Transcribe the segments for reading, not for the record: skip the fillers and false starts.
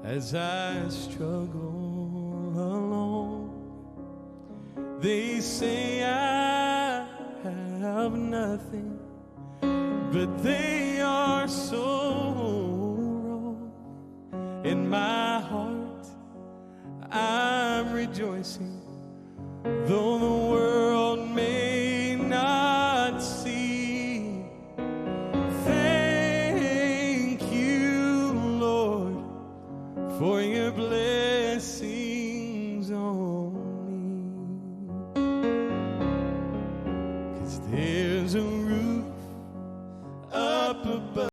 as I struggle alone. They say I have nothing, but they are so wrong. In my heart I'm rejoicing, though the world may not see. Thank you, Lord, for your blessings on me. 'Cause there's a roof up above.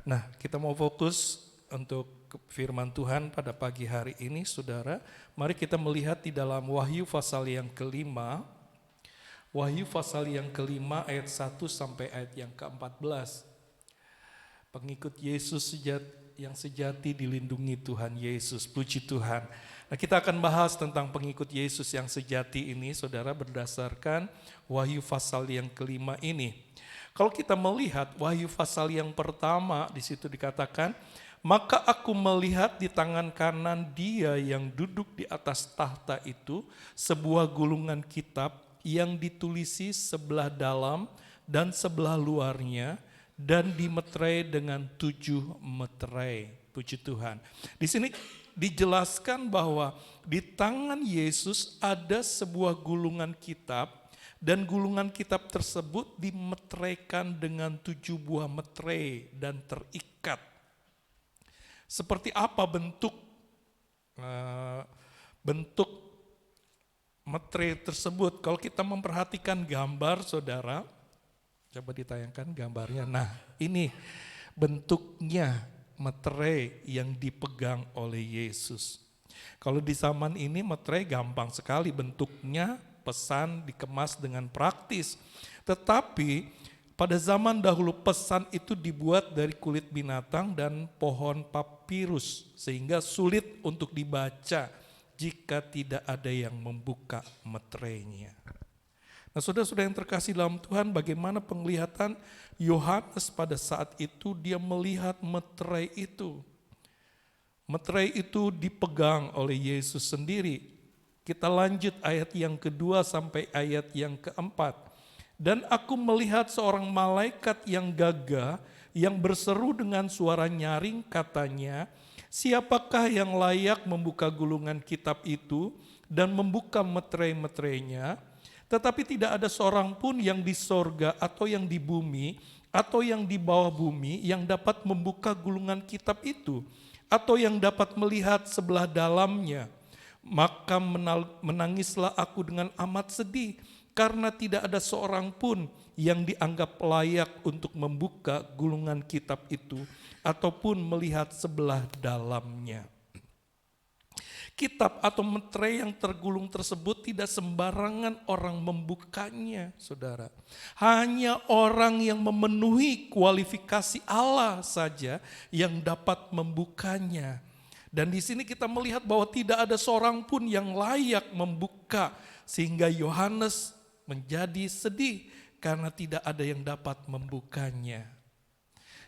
Nah, kita mau fokus untuk firman Tuhan pada pagi hari ini, saudara. Mari kita melihat di dalam Wahyu pasal yang kelima. Wahyu pasal yang kelima ayat 1 sampai ayat yang ke-14. Pengikut Yesus yang sejati dilindungi Tuhan Yesus, puji Tuhan. Nah, kita akan bahas tentang pengikut Yesus yang sejati ini, saudara, berdasarkan Wahyu pasal yang kelima ini. Kalau kita melihat Wahyu pasal yang pertama, di situ dikatakan, maka aku melihat di tangan kanan Dia yang duduk di atas tahta itu sebuah gulungan kitab yang ditulisi sebelah dalam dan sebelah luarnya dan dimeterai dengan 7 meterai. Puji Tuhan. Di sini dijelaskan bahwa di tangan Yesus ada sebuah gulungan kitab. Dan gulungan kitab tersebut dimeteraikan dengan 7 buah meterai dan terikat. Seperti apa bentuk meterai tersebut? Kalau kita memperhatikan gambar, saudara, coba ditayangkan gambarnya. Nah, ini bentuknya meterai yang dipegang oleh Yesus. Kalau di zaman ini meterai gampang sekali bentuknya, pesan dikemas dengan praktis. Tetapi pada zaman dahulu pesan itu dibuat dari kulit binatang dan pohon papirus, sehingga sulit untuk dibaca jika tidak ada yang membuka meterainya. Nah, saudara-saudara yang terkasih dalam Tuhan, bagaimana penglihatan Yohanes pada saat itu? Dia melihat meterai itu. Meterai itu dipegang oleh Yesus sendiri. Kita lanjut ayat yang kedua sampai ayat yang keempat. Dan aku melihat seorang malaikat yang gagah yang berseru dengan suara nyaring, katanya, siapakah yang layak membuka gulungan kitab itu dan membuka meterai-meterainya? Tetapi tidak ada seorang pun yang di sorga atau yang di bumi atau yang di bawah bumi yang dapat membuka gulungan kitab itu atau yang dapat melihat sebelah dalamnya. Maka menangislah aku dengan amat sedih, karena tidak ada seorang pun yang dianggap layak untuk membuka gulungan kitab itu, ataupun melihat sebelah dalamnya. Kitab atau meterai yang tergulung tersebut tidak sembarangan orang membukanya, saudara. Hanya orang yang memenuhi kualifikasi Allah saja yang dapat membukanya. Dan di sini kita melihat bahwa tidak ada seorang pun yang layak membuka, sehingga Yohanes menjadi sedih karena tidak ada yang dapat membukanya.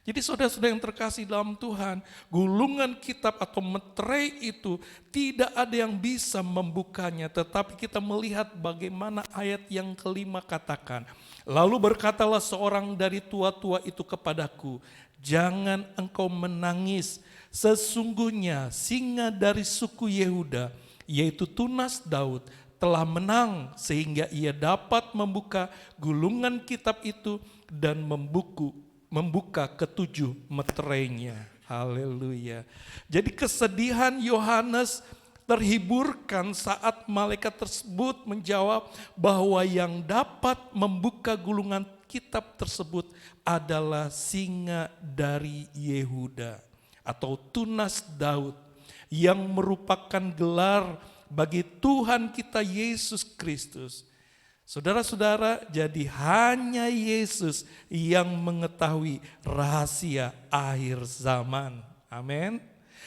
Jadi saudara-saudara yang terkasih dalam Tuhan, gulungan kitab atau meterai itu tidak ada yang bisa membukanya, tetapi kita melihat bagaimana ayat yang kelima katakan, lalu berkatalah seorang dari tua-tua itu kepadaku, jangan engkau menangis, sesungguhnya singa dari suku Yehuda, yaitu tunas Daud, telah menang sehingga ia dapat membuka gulungan kitab itu dan membuka ketujuh meterainya. Haleluya. Jadi kesedihan Yohanes terhiburkan saat malaikat tersebut menjawab bahwa yang dapat membuka gulungan kitab tersebut adalah singa dari Yehuda atau tunas Daud, yang merupakan gelar bagi Tuhan kita Yesus Kristus. Saudara-saudara, jadi hanya Yesus yang mengetahui rahasia akhir zaman. Amin.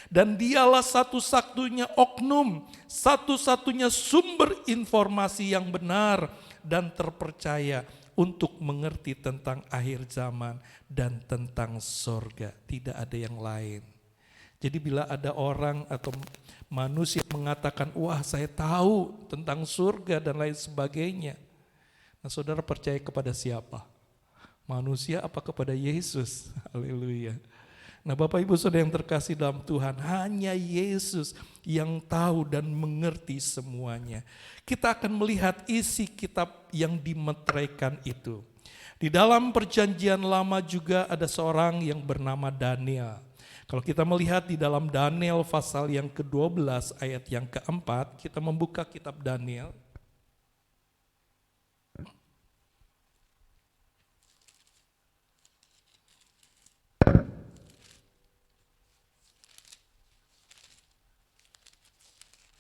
Dan dialah satu-satunya oknum, satu-satunya sumber informasi yang benar dan terpercaya untuk mengerti tentang akhir zaman dan tentang sorga. Tidak ada yang lain. Jadi bila ada orang atau manusia mengatakan, wah saya tahu tentang surga dan lain sebagainya. Nah saudara percaya kepada siapa? Manusia apa kepada Yesus? Haleluya. Nah Bapak Ibu Saudara yang terkasih dalam Tuhan, hanya Yesus yang tahu dan mengerti semuanya. Kita akan melihat isi kitab yang dimeteraikan itu. Di dalam perjanjian lama juga ada seorang yang bernama Daniel. Kalau kita melihat di dalam Daniel pasal yang ke-12 ayat yang ke-4, kita membuka kitab Daniel.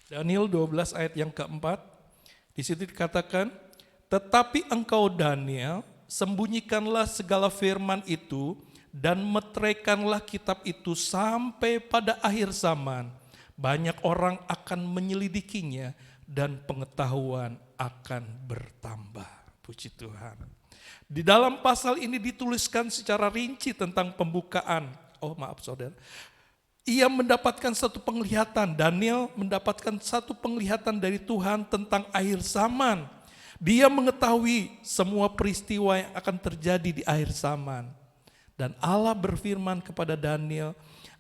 Daniel 12 ayat yang keempat, di situ dikatakan, tetapi engkau Daniel, sembunyikanlah segala firman itu dan meteraikanlah kitab itu sampai pada akhir zaman. Banyak orang akan menyelidikinya dan pengetahuan akan bertambah. Puji Tuhan. Di dalam pasal ini dituliskan secara rinci tentang pembukaan. Oh maaf saudara. Ia mendapatkan satu penglihatan, Daniel mendapatkan satu penglihatan dari Tuhan tentang akhir zaman. Dia mengetahui semua peristiwa yang akan terjadi di akhir zaman. Dan Allah berfirman kepada Daniel,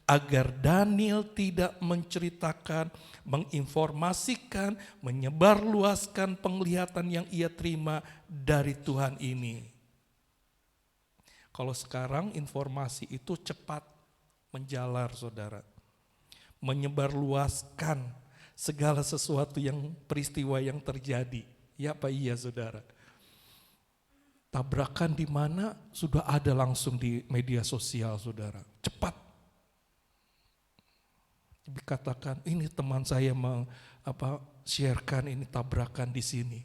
agar Daniel tidak menceritakan, menginformasikan, menyebarluaskan penglihatan yang ia terima dari Tuhan ini. Kalau sekarang informasi itu cepat menjalar saudara, menyebarluaskan segala sesuatu yang peristiwa yang terjadi. Ya apa iya saudara? Tabrakan di mana sudah ada langsung di media sosial saudara, cepat. Dikatakan ini teman saya sharekan ini tabrakan di sini.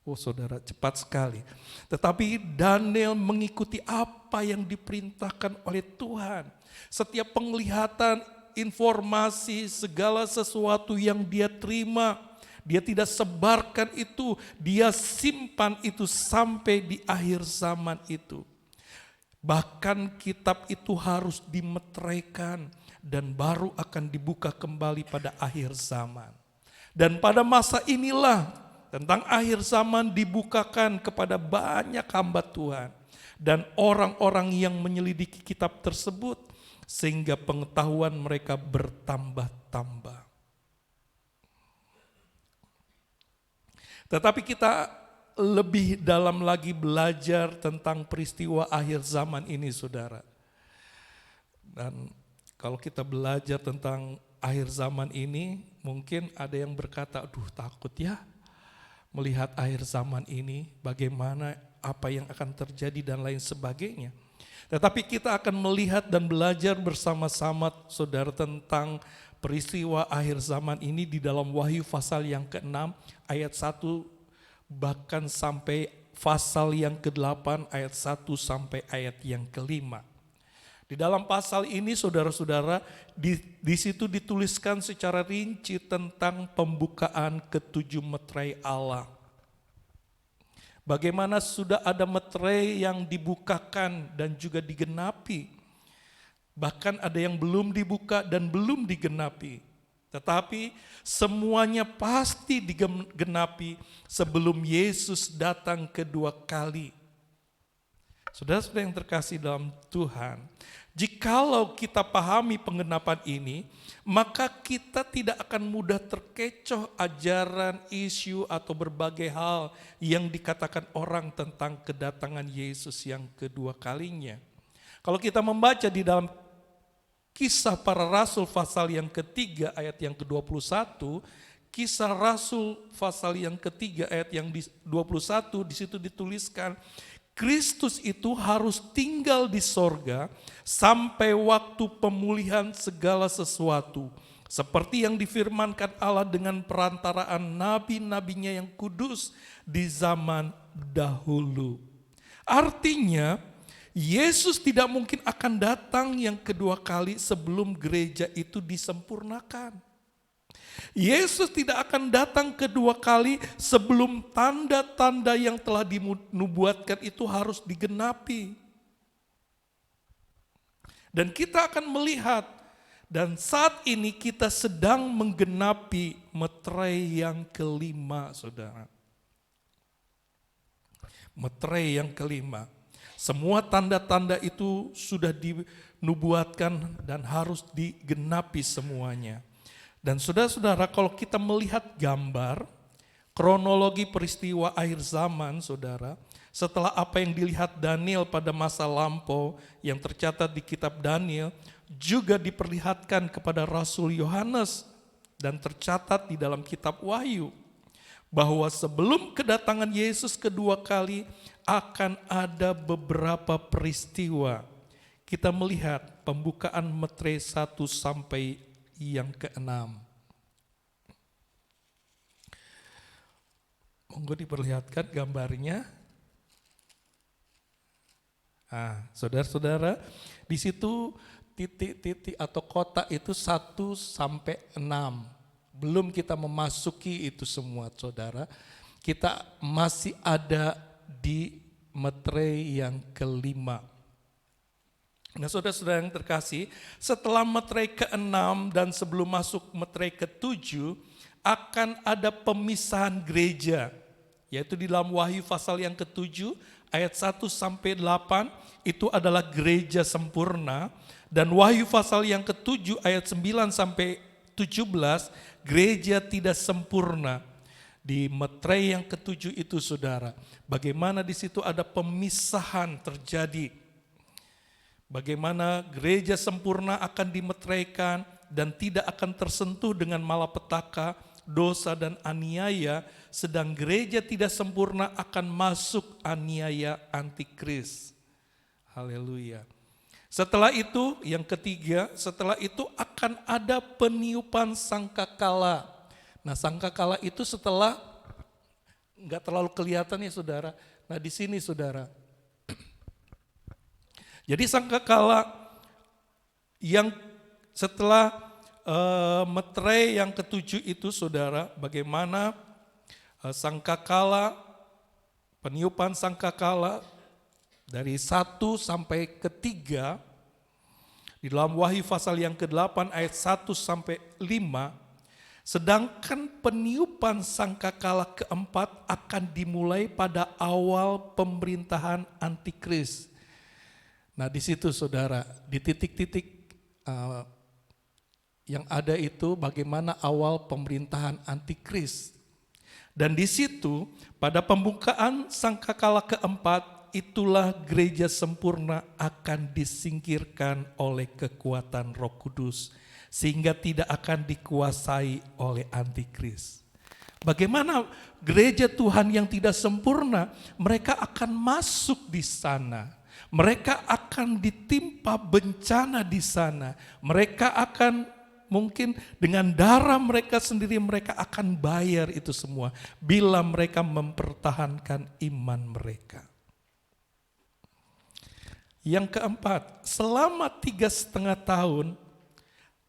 Oh saudara, cepat sekali. Tetapi Daniel mengikuti apa yang diperintahkan oleh Tuhan. Setiap penglihatan, informasi, segala sesuatu yang dia terima, dia tidak sebarkan itu, dia simpan itu sampai di akhir zaman itu. Bahkan kitab itu harus dimeteraikan dan baru akan dibuka kembali pada akhir zaman. Dan pada masa inilah tentang akhir zaman dibukakan kepada banyak hamba Tuhan dan orang-orang yang menyelidiki kitab tersebut sehingga pengetahuan mereka bertambah-tambah. Tetapi kita lebih dalam lagi belajar tentang peristiwa akhir zaman ini saudara. Dan kalau kita belajar tentang akhir zaman ini, mungkin ada yang berkata, aduh takut ya melihat akhir zaman ini, bagaimana apa yang akan terjadi dan lain sebagainya. Tetapi kita akan melihat dan belajar bersama-sama saudara tentang peristiwa akhir zaman ini di dalam Wahyu pasal yang ke-6 ayat 1 bahkan sampai pasal yang ke-8 ayat 1 sampai ayat yang ke-5. Di dalam pasal ini saudara-saudara di situ dituliskan secara rinci tentang pembukaan ketujuh meterai Allah. Bagaimana sudah ada meterai yang dibukakan dan juga digenapi. Bahkan ada yang belum dibuka dan belum digenapi. Tetapi semuanya pasti digenapi sebelum Yesus datang kedua kali. Saudara-saudara yang terkasih dalam Tuhan, jikalau kita pahami penggenapan ini, maka kita tidak akan mudah terkecoh ajaran, isu, atau berbagai hal yang dikatakan orang tentang kedatangan Yesus yang kedua kalinya. Kalau kita membaca di dalam Kisah Para Rasul pasal yang ketiga ayat yang ke-21, Kisah Rasul pasal yang ketiga ayat yang 21, di situ dituliskan, Kristus itu harus tinggal di sorga sampai waktu pemulihan segala sesuatu, seperti yang difirmankan Allah dengan perantaraan nabi-nabinya yang kudus di zaman dahulu. Artinya, Yesus tidak mungkin akan datang yang kedua kali sebelum gereja itu disempurnakan. Yesus tidak akan datang kedua kali sebelum tanda-tanda yang telah dinubuatkan itu harus digenapi. Dan kita akan melihat, dan saat ini kita sedang menggenapi meterai yang kelima, saudara. Meterai yang kelima. Semua tanda-tanda itu sudah dinubuatkan dan harus digenapi semuanya. Dan saudara-saudara, kalau kita melihat gambar, kronologi peristiwa akhir zaman, saudara, setelah apa yang dilihat Daniel pada masa lampau yang tercatat di kitab Daniel, juga diperlihatkan kepada Rasul Yohanes dan tercatat di dalam kitab Wahyu, bahwa sebelum kedatangan Yesus kedua kali akan ada beberapa peristiwa. Kita melihat pembukaan meterai 1 sampai yang ke-6. Monggo diperlihatkan gambarnya. Saudara-saudara, di situ titik-titik atau kotak itu 1 sampai 6. Belum kita memasuki itu semua, saudara. Kita masih ada di meterai yang kelima. Nah, saudara-saudara yang terkasih, setelah meterai ke-6 dan sebelum masuk meterai ke-7, akan ada pemisahan gereja, yaitu di dalam Wahyu pasal yang ke-7, ayat 1 sampai 8, itu adalah gereja sempurna, dan Wahyu pasal yang ke-7, ayat 9 sampai 17, gereja tidak sempurna. Di meterai yang ke-7 itu, saudara, bagaimana di situ ada pemisahan terjadi. Bagaimana gereja sempurna akan dimeteraikan dan tidak akan tersentuh dengan malapetaka, dosa dan aniaya, sedang gereja tidak sempurna akan masuk aniaya antikris. Haleluya. Setelah itu, yang ketiga, setelah itu akan ada peniupan sangkakala. Nah, sangkakala itu setelah, enggak terlalu kelihatan ya saudara. Nah, di sini saudara. Jadi sangkakala yang setelah meterai yang ke-7 itu, saudara, bagaimana sangkakala, peniupan sangkakala dari 1 sampai ke-3 di dalam Wahyu pasal yang ke-8 ayat 1 sampai 5. Sedangkan peniupan sangkakala keempat akan dimulai pada awal pemerintahan antikris. Nah, di situ saudara, di titik-titik yang ada itu bagaimana awal pemerintahan antikris. Dan di situ pada pembukaan sangkakala keempat, itulah gereja sempurna akan disingkirkan oleh kekuatan Roh Kudus, sehingga tidak akan dikuasai oleh antikris. Bagaimana gereja Tuhan yang tidak sempurna, mereka akan masuk di sana. Mereka akan ditimpa bencana di sana. Mereka akan mungkin dengan darah mereka sendiri mereka akan bayar itu semua bila mereka mempertahankan iman mereka. Yang keempat, selama 3,5 tahun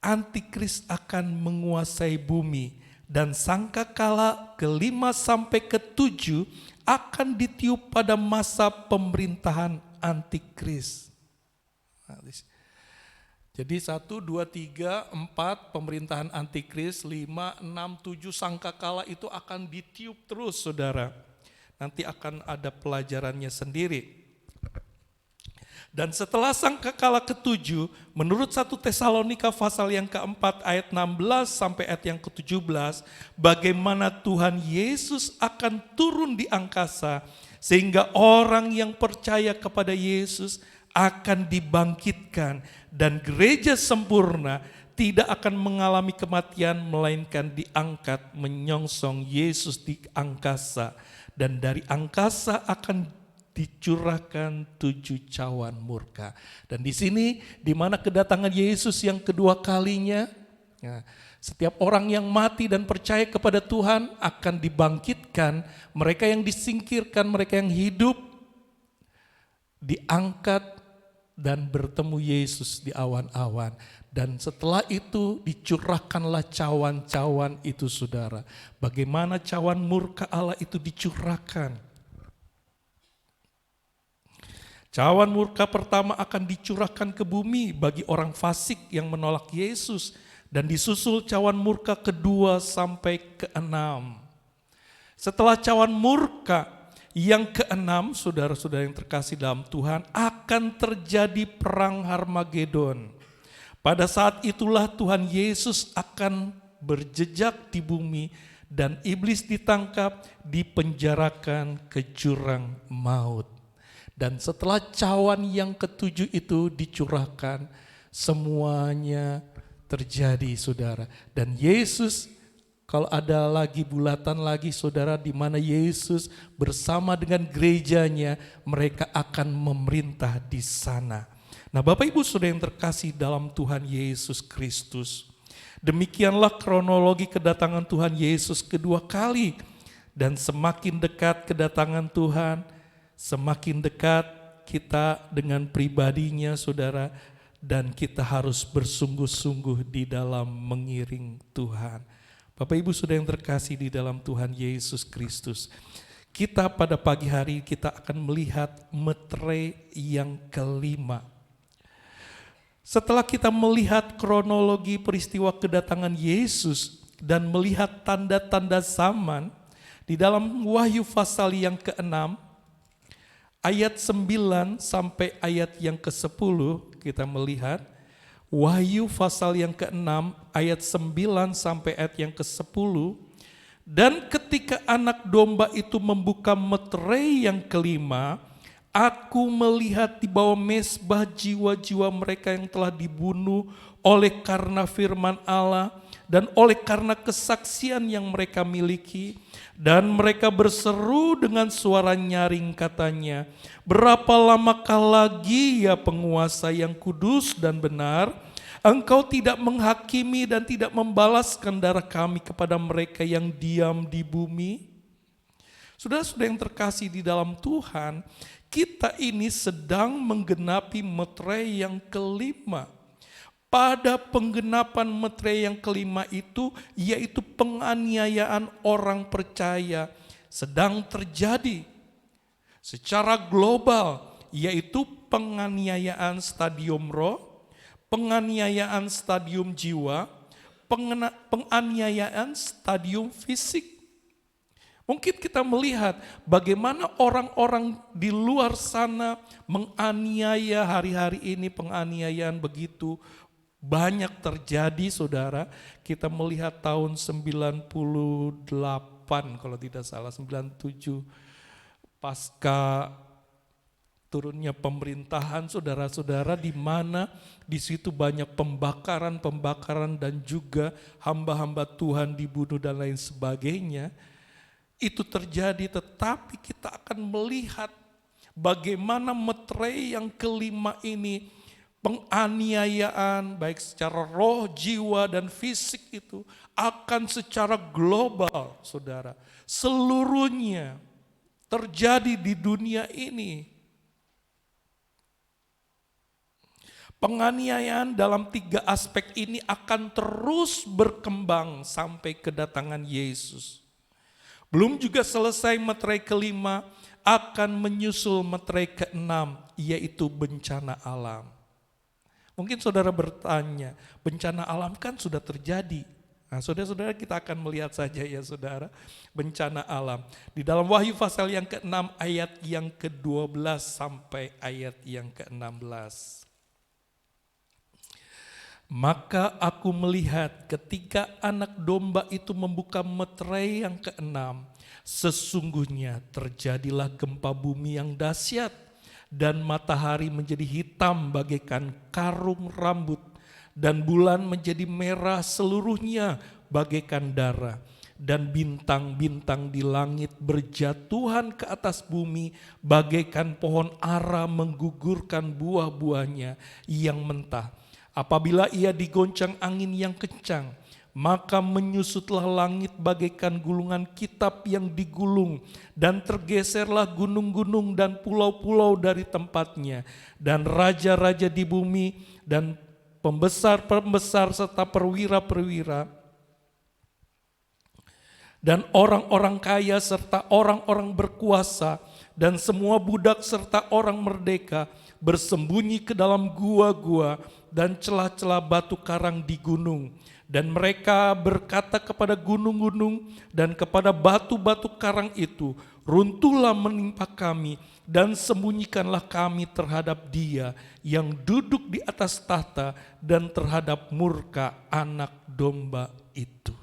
antikris akan menguasai bumi dan sangkakala ke-5 sampai ke-7 akan ditiup pada masa pemerintahan antikris. Jadi 1, 2, 3, 4 pemerintahan antikris, 5, 6, 7 sangkakala itu akan ditiup terus saudara. Nanti akan ada pelajarannya sendiri. Dan setelah sangkakala ke-7, menurut 1 Tesalonika pasal yang ke-4 ayat 16 sampai ayat yang ke-17, bagaimana Tuhan Yesus akan turun di angkasa sehingga orang yang percaya kepada Yesus akan dibangkitkan dan gereja sempurna tidak akan mengalami kematian melainkan diangkat menyongsong Yesus di angkasa, dan dari angkasa akan dicurahkan 7 cawan murka. Dan di sini di mana kedatangan Yesus yang kedua kalinya, Ya, setiap orang yang mati dan percaya kepada Tuhan akan dibangkitkan, mereka yang disingkirkan, mereka yang hidup, diangkat dan bertemu Yesus di awan-awan. Dan setelah itu dicurahkanlah cawan-cawan itu, saudara. Bagaimana cawan murka Allah itu dicurahkan? Cawan murka pertama akan dicurahkan ke bumi bagi orang fasik yang menolak Yesus. Dan disusul cawan murka kedua sampai keenam. Setelah cawan murka yang keenam, saudara-saudara yang terkasih dalam Tuhan, akan terjadi perang Harmagedon. Pada saat itulah Tuhan Yesus akan berjejak di bumi dan iblis ditangkap, dipenjarakan ke jurang maut. Dan setelah cawan yang ketujuh itu dicurahkan, semuanya terjadi, saudara. Dan Yesus, kalau ada lagi bulatan lagi, saudara, di mana Yesus bersama dengan gerejanya, mereka akan memerintah di sana. Nah, Bapak Ibu Saudara yang terkasih dalam Tuhan Yesus Kristus, demikianlah kronologi kedatangan Tuhan Yesus kedua kali. Dan semakin dekat kedatangan Tuhan, semakin dekat kita dengan pribadinya, saudara. Dan kita harus bersungguh-sungguh di dalam mengiring Tuhan. Bapak Ibu Saudara yang terkasih di dalam Tuhan Yesus Kristus, kita pada pagi hari kita akan melihat meterai yang kelima. Setelah kita melihat kronologi peristiwa kedatangan Yesus dan melihat tanda-tanda zaman, di dalam Wahyu pasal yang ke-6, ayat 9 sampai ayat yang ke-10, kita melihat Wahyu pasal yang ke-6 ayat 9 sampai ayat yang ke-10. Dan ketika anak domba itu membuka meterai yang kelima, aku melihat di bawah mezbah jiwa-jiwa mereka yang telah dibunuh oleh karena firman Allah dan oleh karena kesaksian yang mereka miliki. Dan mereka berseru dengan suara nyaring, katanya, berapa lamakah lagi ya penguasa yang kudus dan benar, engkau tidak menghakimi dan tidak membalaskan darah kami kepada mereka yang diam di bumi? Saudara-saudara yang terkasih di dalam Tuhan, kita ini sedang menggenapi meterai yang kelima. Pada penggenapan meterai yang kelima itu, yaitu penganiayaan orang percaya, sedang terjadi secara global, yaitu penganiayaan stadium roh, penganiayaan stadium jiwa, penganiayaan stadium fisik. Mungkin kita melihat bagaimana orang-orang di luar sana menganiaya hari-hari ini, penganiayaan begitu banyak terjadi, saudara. Kita melihat tahun 98 kalau tidak salah, 97 pasca turunnya pemerintahan, saudara-saudara, di mana di situ banyak pembakaran dan juga hamba-hamba Tuhan dibunuh dan lain sebagainya. Itu terjadi, tetapi kita akan melihat bagaimana meterai yang kelima ini, penganiayaan baik secara roh, jiwa, dan fisik itu akan secara global, saudara. Seluruhnya terjadi di dunia ini. Penganiayaan dalam 3 aspek ini akan terus berkembang sampai kedatangan Yesus. Belum juga selesai meterai kelima, akan menyusul meterai ke-6, yaitu bencana alam. Mungkin saudara bertanya, bencana alam kan sudah terjadi. Nah, saudara-saudara, kita akan melihat saja ya saudara, bencana alam. Di dalam Wahyu pasal yang ke-6 ayat yang ke-12 sampai ayat yang ke-16. Maka aku melihat ketika anak domba itu membuka meterai yang ke-6, sesungguhnya terjadilah gempa bumi yang dahsyat, dan matahari menjadi hitam bagaikan karung rambut, dan bulan menjadi merah seluruhnya bagaikan darah, dan bintang-bintang di langit berjatuhan ke atas bumi bagaikan pohon ara menggugurkan buah-buahnya yang mentah. Apabila ia digoncang angin yang kencang, maka menyusutlah langit bagaikan gulungan kitab yang digulung, dan tergeserlah gunung-gunung dan pulau-pulau dari tempatnya, dan raja-raja di bumi dan pembesar-pembesar serta perwira-perwira dan orang-orang kaya serta orang-orang berkuasa dan semua budak serta orang merdeka bersembunyi ke dalam gua-gua dan celah-celah batu karang di gunung. Dan mereka berkata kepada gunung-gunung dan kepada batu-batu karang itu, runtuhlah menimpa kami dan sembunyikanlah kami terhadap Dia yang duduk di atas tahta dan terhadap murka Anak Domba itu.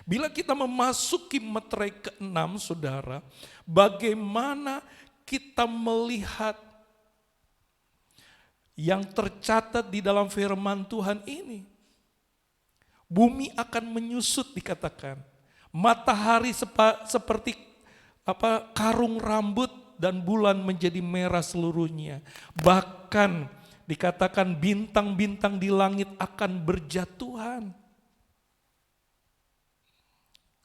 Bila kita memasuki meterai ke-6, saudara, bagaimana kita melihat yang tercatat di dalam firman Tuhan ini? Bumi akan menyusut dikatakan. Matahari seperti karung rambut dan bulan menjadi merah seluruhnya. Bahkan dikatakan bintang-bintang di langit akan berjatuhan.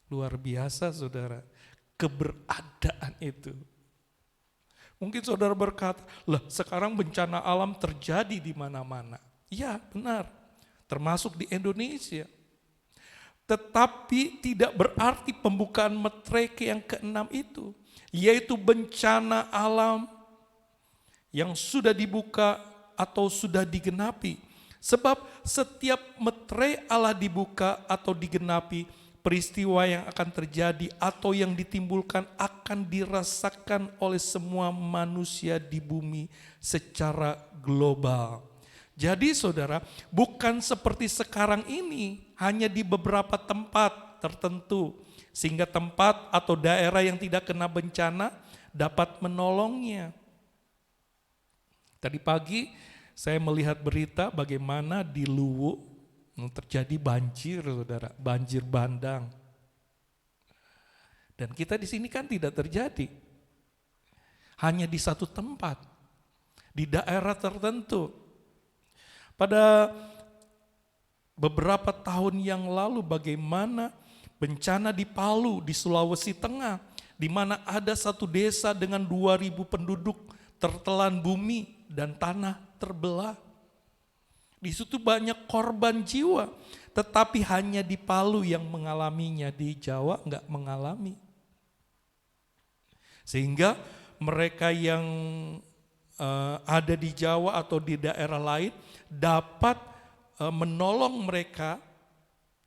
Luar biasa saudara, keberadaan itu. Mungkin saudara berkata, lah sekarang bencana alam terjadi di mana-mana. Ya benar. Termasuk di Indonesia. Tetapi tidak berarti pembukaan meterai yang ke-6 itu, yaitu bencana alam yang sudah dibuka atau sudah digenapi. Sebab setiap meterai Allah dibuka atau digenapi, peristiwa yang akan terjadi atau yang ditimbulkan akan dirasakan oleh semua manusia di bumi secara global. Jadi saudara, bukan seperti sekarang ini, hanya di beberapa tempat tertentu. Sehingga tempat atau daerah yang tidak kena bencana dapat menolongnya. Tadi pagi saya melihat berita bagaimana di Luwu terjadi banjir saudara, banjir bandang. Dan kita di sini kan tidak terjadi. Hanya di satu tempat, di daerah tertentu. Pada beberapa tahun yang lalu bagaimana bencana di Palu di Sulawesi Tengah, di mana ada satu desa dengan 2.000 penduduk tertelan bumi dan tanah terbelah. Di situ banyak korban jiwa, tetapi hanya di Palu yang mengalaminya, di Jawa enggak mengalami. Sehingga mereka yang ada di Jawa atau di daerah lain dapat menolong mereka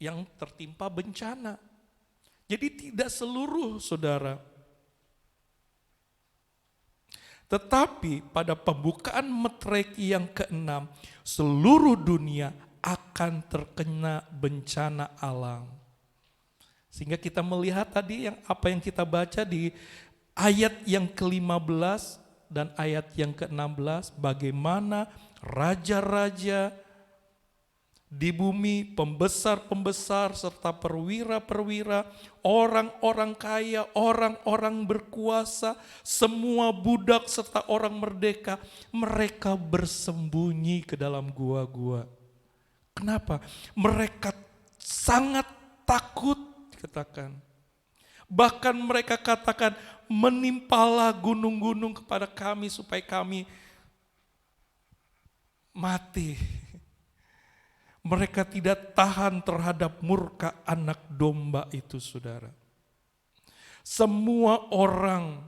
yang tertimpa bencana. Jadi tidak seluruh saudara. Tetapi pada pembukaan meterai yang ke-6, seluruh dunia akan terkena bencana alam. Sehingga kita melihat tadi apa yang kita baca di ayat yang ke-15 dan ayat yang ke-16, bagaimana raja-raja di bumi, pembesar-pembesar serta perwira-perwira, orang-orang kaya, orang-orang berkuasa, semua budak serta orang merdeka, mereka bersembunyi ke dalam gua-gua. Kenapa? Mereka sangat takut, katakan. Bahkan mereka katakan, menimpalah gunung-gunung kepada kami supaya kami mati. Mereka tidak tahan terhadap murka Anak Domba itu, saudara. Semua orang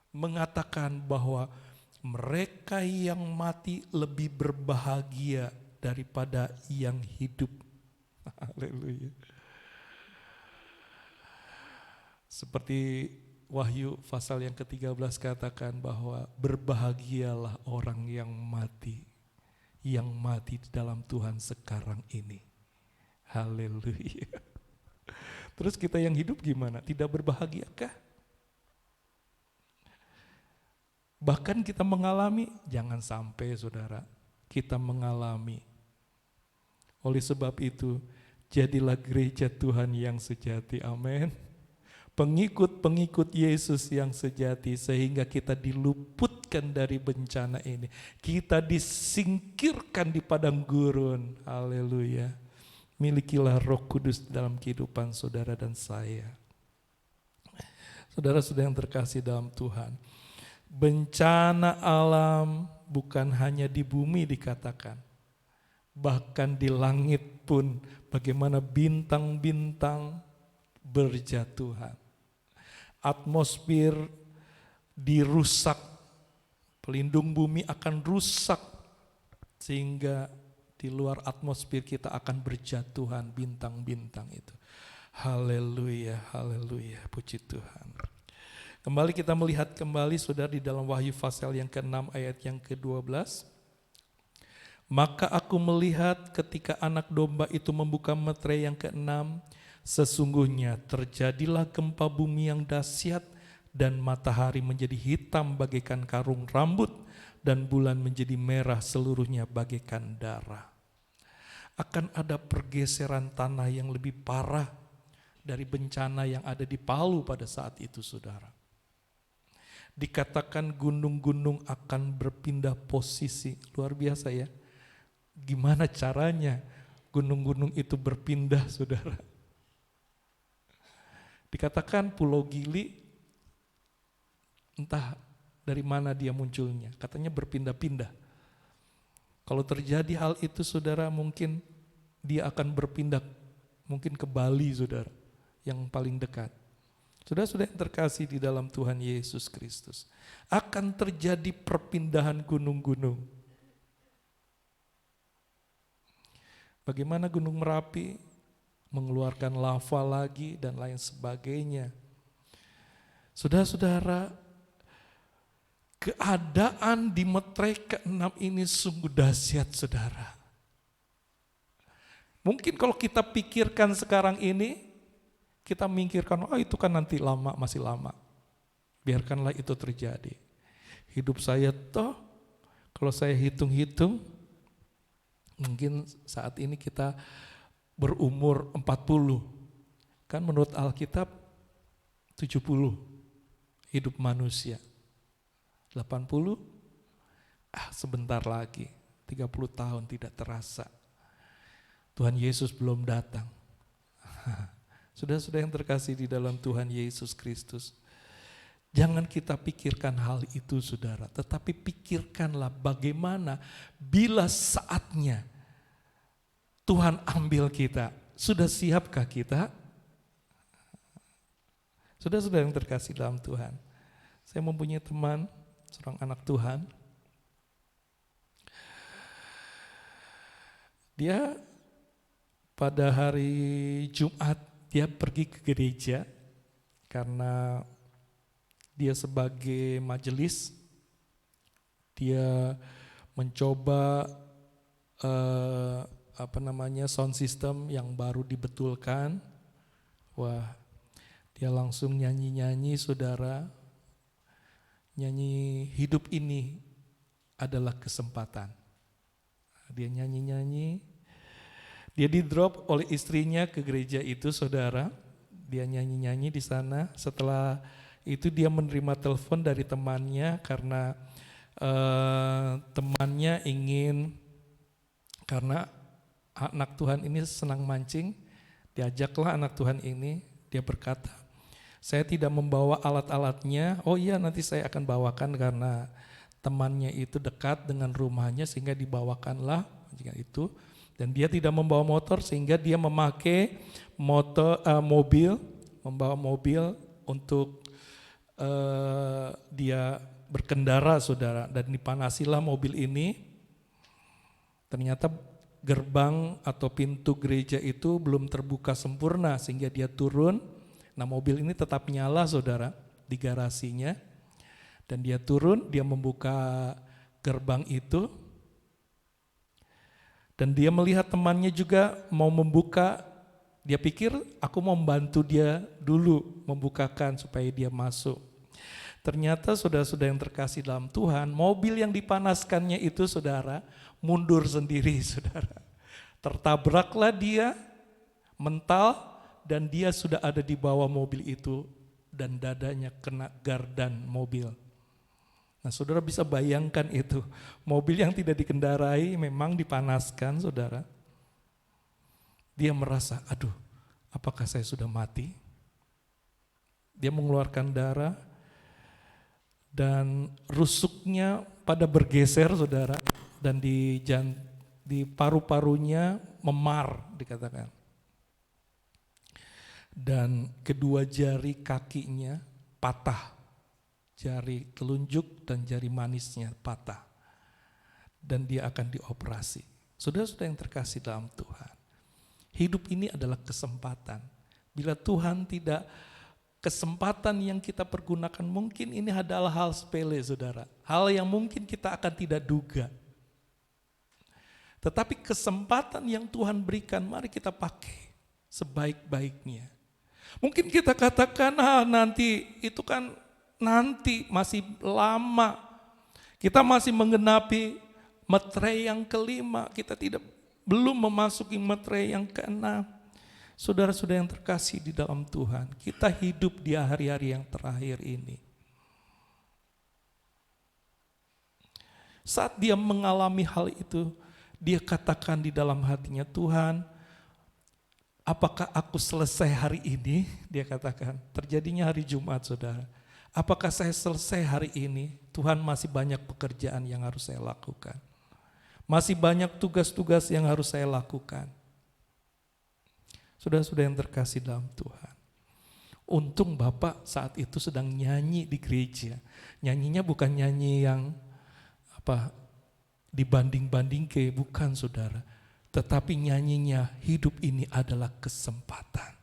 mengatakan bahwa mereka yang mati lebih berbahagia daripada yang hidup. Haleluya. Seperti Wahyu pasal yang ke-13 katakan bahwa berbahagialah orang yang mati di dalam Tuhan sekarang ini. Haleluya. Terus kita yang hidup gimana? Tidak berbahagiakah? Bahkan kita mengalami, jangan sampai saudara, kita mengalami. Oleh sebab itu, jadilah gereja Tuhan yang sejati, amin. pengikut-pengikut Yesus yang sejati, sehingga kita diluputkan dari bencana ini. Kita disingkirkan di padang gurun. Haleluya. Milikilah Roh Kudus dalam kehidupan saudara dan saya. Saudara-saudara yang terkasih dalam Tuhan, bencana alam bukan hanya di bumi dikatakan, bahkan di langit pun bagaimana bintang-bintang berjatuhan. Atmosfer dirusak, pelindung bumi akan rusak, sehingga di luar atmosfer kita akan berjatuhan bintang-bintang itu. Haleluya, haleluya, puji Tuhan. Kembali kita melihat kembali saudara di dalam Wahyu pasal yang ke-6 ayat yang ke-12. Maka aku melihat ketika anak domba itu membuka meterai yang ke-6, sesungguhnya terjadilah gempa bumi yang dahsyat dan matahari menjadi hitam bagaikan karung rambut dan bulan menjadi merah seluruhnya bagaikan darah. Akan ada pergeseran tanah yang lebih parah dari bencana yang ada di Palu pada saat itu, saudara. Dikatakan gunung-gunung akan berpindah posisi. Luar biasa ya. Gimana caranya gunung-gunung itu berpindah, saudara? Dikatakan Pulau Gili, entah dari mana dia munculnya, katanya berpindah-pindah. Kalau terjadi hal itu, saudara, mungkin dia akan berpindah mungkin ke Bali, saudara, yang paling dekat. Saudara-saudara yang terkasih di dalam Tuhan Yesus Kristus, akan terjadi perpindahan gunung-gunung. Bagaimana Gunung Merapi mengeluarkan lava lagi dan lain sebagainya. Saudara-saudara, keadaan di meterai ke-6 ini sungguh dahsyat, saudara. Mungkin kalau kita pikirkan sekarang ini, kita mikirkan, oh itu kan nanti lama, masih lama. Biarkanlah itu terjadi. Hidup saya toh, kalau saya hitung-hitung, mungkin saat ini kita berumur 40. Kan menurut Alkitab 70 hidup manusia. 80, sebentar lagi, 30 tahun tidak terasa. Tuhan Yesus belum datang. Saudara-saudara yang terkasih di dalam Tuhan Yesus Kristus, jangan kita pikirkan hal itu, saudara, tetapi pikirkanlah bagaimana bila saatnya Tuhan ambil kita. Sudah siapkah kita? Saudara-saudara yang terkasih dalam Tuhan, saya mempunyai teman, seorang anak Tuhan. Dia pada hari Jumat, dia pergi ke gereja karena dia sebagai majelis, dia mencoba sound system yang baru dibetulkan. Wah, dia langsung nyanyi-nyanyi, saudara. Nyanyi hidup ini adalah kesempatan. Dia nyanyi-nyanyi. Dia di-drop oleh istrinya ke gereja itu, saudara. Dia nyanyi-nyanyi di sana. Setelah itu dia menerima telepon dari temannya karena temannya ingin, karena anak Tuhan ini senang mancing, diajaklah anak Tuhan ini, dia berkata, saya tidak membawa alat-alatnya, oh iya nanti saya akan bawakan karena temannya itu dekat dengan rumahnya sehingga dibawakanlah itu. Dan dia tidak membawa motor sehingga dia memakai membawa mobil untuk dia berkendara, saudara. Dan dipanasilah mobil ini, ternyata gerbang atau pintu gereja itu belum terbuka sempurna sehingga dia turun. Nah, mobil ini tetap nyala, saudara, di garasinya. Dan dia turun, dia membuka gerbang itu. Dan dia melihat temannya juga mau membuka. Dia pikir aku mau membantu dia dulu membukakan supaya dia masuk. Ternyata saudara-saudara yang terkasih dalam Tuhan, mobil yang dipanaskannya itu, saudara, mundur sendiri, saudara. Tertabraklah dia, mental, dan dia sudah ada di bawah mobil itu dan dadanya kena gardan mobil. Nah, saudara bisa bayangkan itu. Mobil yang tidak dikendarai memang dipanaskan, saudara. Dia merasa, aduh, apakah saya sudah mati? Dia mengeluarkan darah dan rusuknya pada bergeser, saudara. Dan di paru-parunya memar, dikatakan. Dan kedua jari kakinya patah. Jari telunjuk dan jari manisnya patah. Dan dia akan dioperasi. Saudara-saudara yang terkasih dalam Tuhan. Hidup ini adalah kesempatan. Bila Tuhan tidak, kesempatan yang kita pergunakan mungkin ini adalah hal sepele, saudara. Hal yang mungkin kita akan tidak duga. Tetapi kesempatan yang Tuhan berikan, mari kita pakai sebaik-baiknya. Mungkin kita katakan, nanti itu kan nanti masih lama. Kita masih menggenapi meterai yang kelima, kita belum memasuki meterai yang keenam. Saudara-saudara yang terkasih di dalam Tuhan, kita hidup di hari-hari yang terakhir ini. Saat dia mengalami hal itu, dia katakan di dalam hatinya, Tuhan, apakah aku selesai hari ini? Dia katakan, terjadinya hari Jumat, saudara. Apakah saya selesai hari ini? Tuhan, masih banyak pekerjaan yang harus saya lakukan. Masih banyak tugas-tugas yang harus saya lakukan. Saudara-saudara yang terkasih dalam Tuhan. Untung Bapak saat itu sedang nyanyi di gereja. Nyanyinya bukan nyanyi yang dibanding-banding bukan, saudara. Tetapi nyanyinya, hidup ini adalah kesempatan.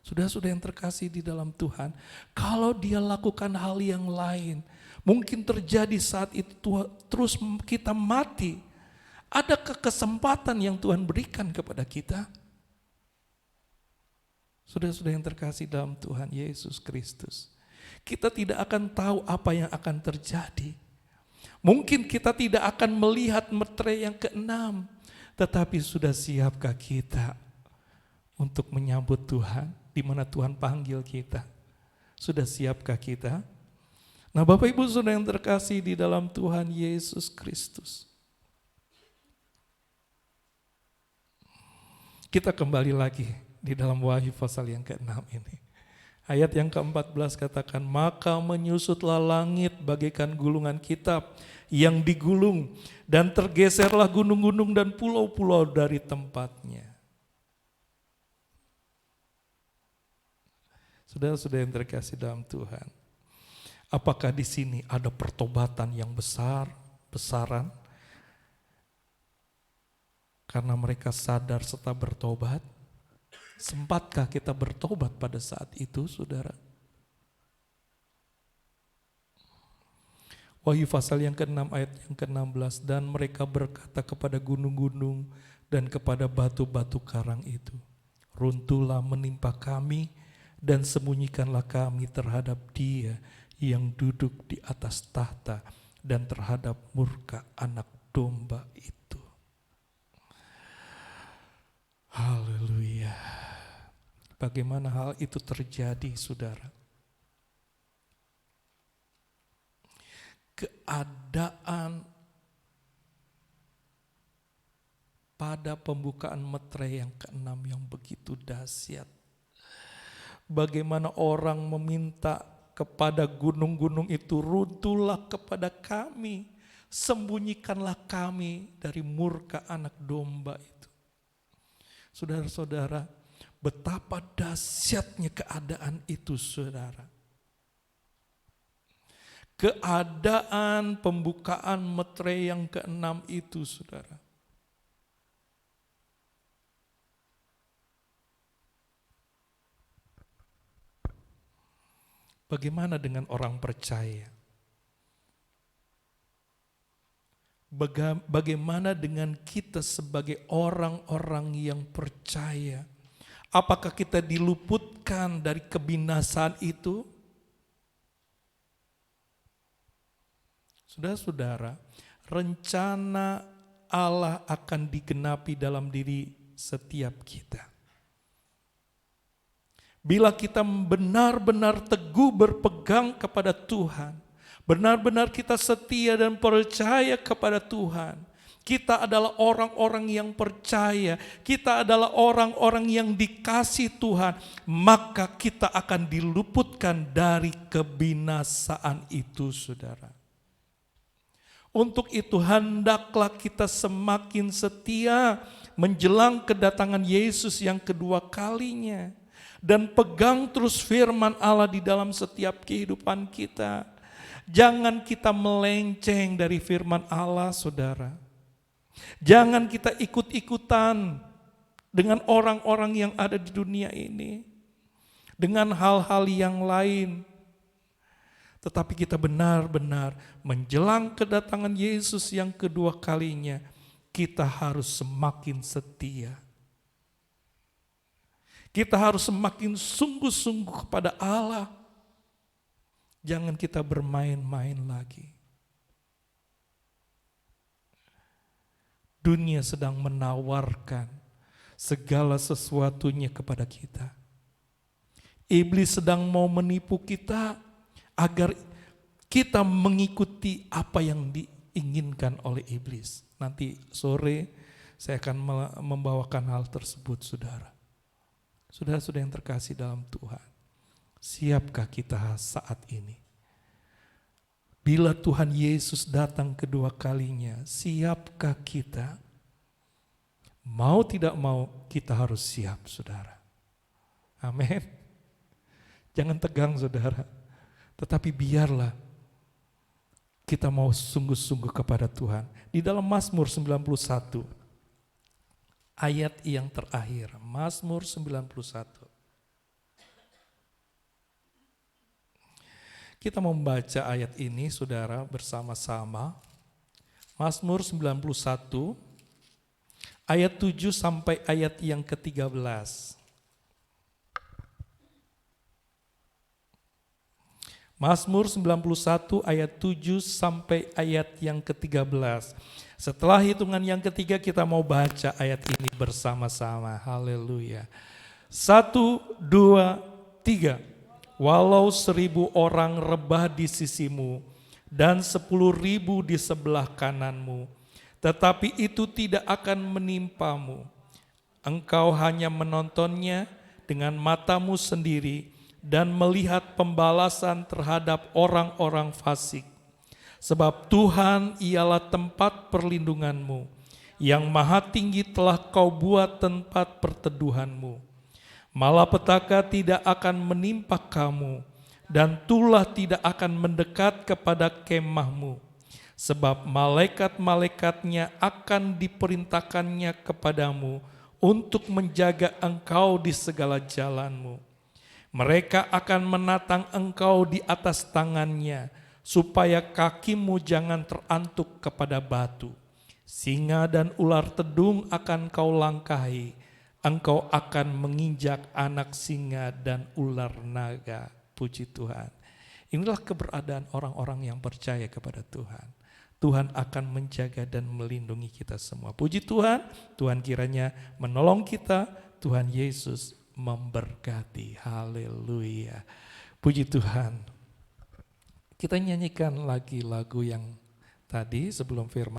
Saudara-saudara yang terkasih di dalam Tuhan, kalau dia lakukan hal yang lain, mungkin terjadi saat itu terus kita mati. Adakah kesempatan yang Tuhan berikan kepada kita? Saudara-saudara yang terkasih dalam Tuhan Yesus Kristus, kita tidak akan tahu apa yang akan terjadi. Mungkin kita tidak akan melihat meterai yang keenam, tetapi sudah siapkah kita untuk menyambut Tuhan? Di mana Tuhan panggil kita, sudah siapkah kita? Nah, Bapak Ibu saudara yang terkasih di dalam Tuhan Yesus Kristus, kita kembali lagi di dalam Wahyu pasal yang ke-6 ini. Ayat yang ke-14 katakan, maka menyusutlah langit bagaikan gulungan kitab yang digulung, dan tergeserlah gunung-gunung dan pulau-pulau dari tempatnya. Saudara-saudara yang terkasih dalam Tuhan, apakah di sini ada pertobatan yang besaran? Karena mereka sadar serta bertobat. Sempatkah kita bertobat pada saat itu, saudara? Wahyu pasal yang ke-6 ayat yang ke-16, dan mereka berkata kepada gunung-gunung dan kepada batu-batu karang itu, runtuhlah menimpa kami, dan sembunyikanlah kami terhadap Dia yang duduk di atas tahta dan terhadap murka anak domba itu. Haleluya. Bagaimana hal itu terjadi, saudara? Keadaan pada pembukaan meterai yang ke-6 yang begitu dahsyat. Bagaimana orang meminta kepada gunung-gunung itu, runtuhlah kepada kami, sembunyikanlah kami dari murka anak domba itu. Saudara-saudara, betapa dahsyatnya keadaan itu, saudara. Keadaan pembukaan meterai yang ke-6 itu, saudara. Bagaimana dengan orang percaya? Bagaimana dengan kita sebagai orang-orang yang percaya? Apakah kita diluputkan dari kebinasaan itu? Saudara-saudara, rencana Allah akan digenapi dalam diri setiap kita. Bila kita benar-benar teguh berpegang kepada Tuhan, benar-benar kita setia dan percaya kepada Tuhan, kita adalah orang-orang yang percaya, kita adalah orang-orang yang dikasih Tuhan, maka kita akan diluputkan dari kebinasaan itu, saudara. Untuk itu hendaklah kita semakin setia menjelang kedatangan Yesus yang kedua kalinya. Dan pegang terus firman Allah di dalam setiap kehidupan kita. Jangan kita melenceng dari firman Allah, saudara. Jangan kita ikut-ikutan dengan orang-orang yang ada di dunia ini, dengan hal-hal yang lain. Tetapi kita benar-benar menjelang kedatangan Yesus yang kedua kalinya, kita harus semakin setia. Kita harus semakin sungguh-sungguh kepada Allah. Jangan kita bermain-main lagi. Dunia sedang menawarkan segala sesuatunya kepada kita. Iblis sedang mau menipu kita agar kita mengikuti apa yang diinginkan oleh iblis. Nanti sore saya akan membawakan hal tersebut, saudara. Saudara-saudara yang terkasih dalam Tuhan, siapkah kita saat ini? Bila Tuhan Yesus datang kedua kalinya, siapkah kita? Mau tidak mau, kita harus siap, saudara. Amin. Jangan tegang, saudara. Tetapi biarlah kita mau sungguh-sungguh kepada Tuhan. Di dalam Mazmur 91, ayat yang terakhir, Mazmur 91. Kita membaca ayat ini, saudara, bersama-sama. Mazmur 91, ayat 7 sampai ayat yang ke-13. Mazmur 91 ayat 7 sampai ayat yang ke-13. Setelah hitungan yang ketiga kita mau baca ayat ini bersama-sama. Haleluya. 1, 2, 3. Walau 1.000 orang rebah di sisimu dan 10.000 di sebelah kananmu, tetapi itu tidak akan menimpamu. Engkau hanya menontonnya dengan matamu sendiri dan melihat pembalasan terhadap orang-orang fasik. Sebab Tuhan ialah tempat perlindunganmu, yang maha tinggi telah kau buat tempat perteduhanmu. Malapetaka tidak akan menimpa kamu, dan tulah tidak akan mendekat kepada kemahmu. Sebab malaikat-malaikatnya akan diperintahkannya kepadamu untuk menjaga engkau di segala jalanmu. Mereka akan menatang engkau di atas tangannya, supaya kakimu jangan terantuk kepada batu. Singa dan ular tedung akan kau langkahi, engkau akan menginjak anak singa dan ular naga. Puji Tuhan. Inilah keberadaan orang-orang yang percaya kepada Tuhan. Tuhan akan menjaga dan melindungi kita semua. Puji Tuhan, Tuhan kiranya menolong kita, Tuhan Yesus memberkati. Haleluya. Puji Tuhan. Kita nyanyikan lagi lagu yang tadi sebelum firman